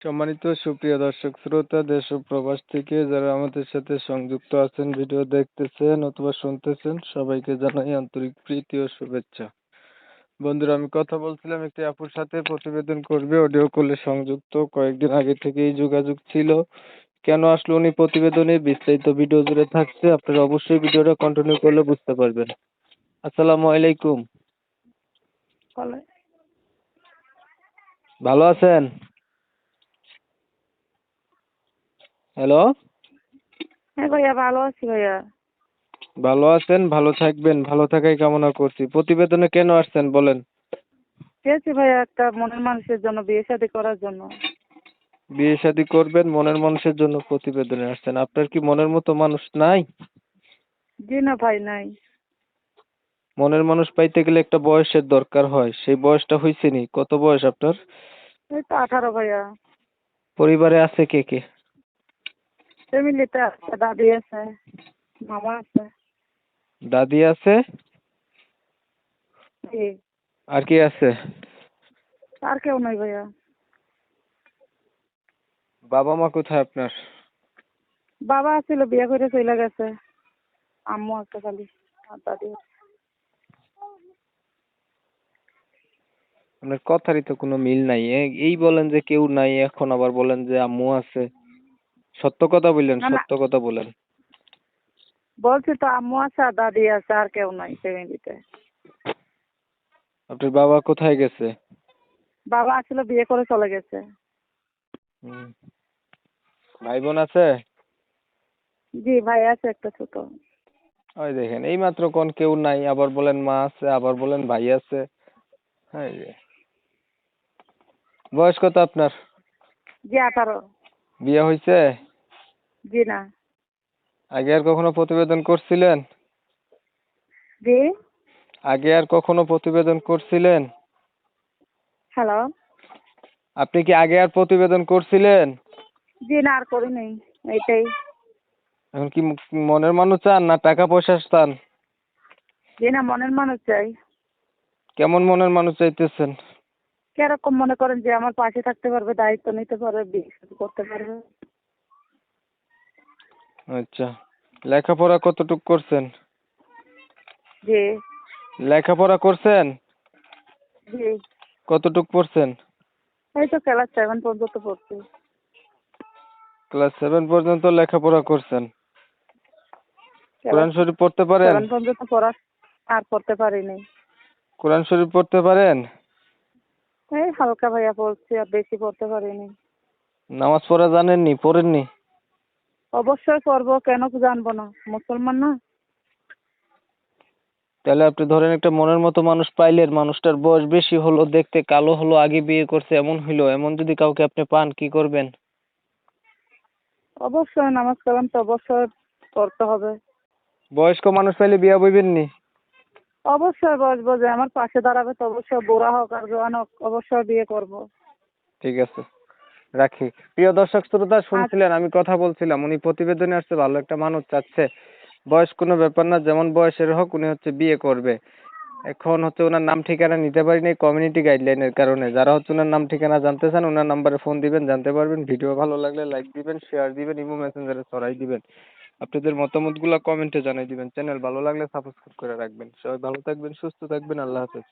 সম্মানিত সুপ্রিয় দর্শক শ্রোতা দেশ ও প্রবাস থেকে যারা আমাদের সাথে সংযুক্ত আছেন, ভিডিও দেখতেছেন অথবা শুনতেছেন, সবাইকে জানাই আন্তরিক প্রীতি ও শুভেচ্ছা। বন্ধুরা, আমি কথা বলছিলাম একটি আপুর সাথে, প্রতিবেদন করবে, অডিও কলে সংযুক্ত, কয়েকদিন আগে থেকেই যোগাযোগ ছিল। কেন আসলো উনি প্রতিবেদনে, বিস্তারিত ভিডিও জুড়ে থাকছে, আপনারা অবশ্যই ভিডিওটা কন্টিনিউ করলে বুঝতে পারবেন। আসসালামু আলাইকুম। বলে ভালো আছেন? হ্যালো। হ্যাঁ ভাইয়া, ভালো আছি ভাইয়া। ভালো আছেন, ভালো থাকবেন, ভালো থাকাই কামনা করছি। প্রতিবেদনে কেন আসছেন বলেন? চেয়েছি ভাইয়া একটা মনের মানুষের জন্য, বিয়ে শাদী করার জন্য। বিয়ে শাদী করবেন, মনের মানুষের জন্য প্রতিবেদনে আসছেন। আপনার কি মনের মতো মানুষ নাই? জি না ভাই, নাই। মনের মানুষ পাইতে গেলে একটা বয়সের দরকার হয়, সেই বয়সটা হয়েছে নি? কত বয়স আপনার? এই তো 18 ভাইয়া। পরিবারে আছে কে কে? ফ্যামিলিতে আছে, দাদি আছে, মামা আছে। দাদি আছে? জি। আর কি আছে? আর কেউ নাই ভাইয়া। বাবা মা কোথায় আপনার? বাবা ছিল, বিয়ে করে চলে গেছে। আম্মু আছে খালি, আর দাদি আছে। আপনার কথারই তো কোনো মিল নাই। এই বলেন যে কেউ নাই, এখন আবার বলেন যে আম্মু আছে। সত্য কথা বললেন, না না, সত্য কথা বলেন। বলছি তো আম্মু আছে আর দাদি আছে, আর কেউ নাই ফ্যামিলিতে। আপনার বাবা কোথায় গেছে? বাবা ছিল, বিয়ে করে চলে গেছে। হুম। ভাই বোন আছে? জি, ভাই আছে একটা ছোট। ওই দেখেন, এই মাত্র কোন কেউ নাই, আবার বলেন মা আছে, আবার বলেন ভাই আছে। হ্যাঁ রে। বয়স কত আপনার? জি, 18। বিয়ে হয়েছে? জি না। আগে আর কখনো প্রতিবেদন করছিলেন? জি। আগে আর কখনো প্রতিবেদন করছিলেন? হ্যালো। আপনি কি আগে আর প্রতিবেদন করছিলেন? জি না, আর করি নাই। এইটাই। এখন কি মনের মানুষ চান না টাকা পয়সা চান? জি না, মনের মানুষ চাই। কেমন মনের মানুষ চাইতেছেন? কিরকম মনে করেন যে আমার পাশে থাকতে পারবে, দায়িত্ব নিতে পারবে, বিয়ে শাদী করতে পারবে। আচ্ছা, লেখাপড়া কতটুক করছেন? জি। লেখাপড়া করছেন? জি। কতটুক পড়ছেন? এই তো ক্লাস 7 পর্যন্ত পড়ছি। ক্লাস 7 পর্যন্ত লেখাপড়া করছেন। ক্লাস কোরআন শরীফ পড়তে পারেন? 7 পর্যন্ত পড়া আর পড়তে পারিনি। কোরআন শরীফ পড়তে পারেন? এই হালকা ভাইয়া পড়ছি, আর বেশি পড়তে পারিনি। নামাজ পড়া জানেননি, পড়েননি? অবশ্যই পড়বো, কেন জানবো না, মুসলমান না। তাহলে আপনি ধরেন একটা মনের মতো মানুষ পাইলেন, মানুষটার বয়স বেশি হলো, দেখতে কালো হলো, আগে বিয়ে করছে এমন হইলো, এমন যদি কাউকে আপনি পান কি করবেন? অবশ্যই নামাজ কালাম তো অবশ্যই পড়তে হবে। বয়স্ক মানুষ পাইলে বিয়া বইবেন নি? অবশ্যই বসবো, যে আমার পাশে দাঁড়াবে তো অবশ্যই, বুড়া হোক আর জওয়ান হোক, অবশ্যই বিয়ে করবো। ঠিক আছে, রাখি। প্রিয় দর্শক শ্রোতা, আর শুনছিলেন আমি কথা বলছিলাম, উনি প্রতিবেদনে আসছে, ভালো একটা মানুষ চাচ্ছে। বয়স কোনো ব্যাপার না, যেমন বয়সের হোক, উনি হচ্ছে বিয়ে করবে। এখন হচ্ছে ওনার নাম ঠিকানা নিতে পারিনি কমিউনিটি গাইডলাইনের কারণে। যারা হচ্ছে ওনার নাম ঠিকানা জানতে চান, ওনার নাম্বারে ফোন দিবেন, জানতে পারবেন। ভিডিও ভালো লাগলে লাইক দিবেন, শেয়ার দিবেন, ইমো মেসেঞ্জারে ছড়াই দিবেন। আপনাদের মতামতগুলো কমেন্টে জানাই দিবেন। চ্যানেল ভালো লাগলে সাবস্ক্রাইব করে রাখবেন। সবাই ভালো থাকবেন, সুস্থ থাকবেন। আল্লাহ হাফেজ।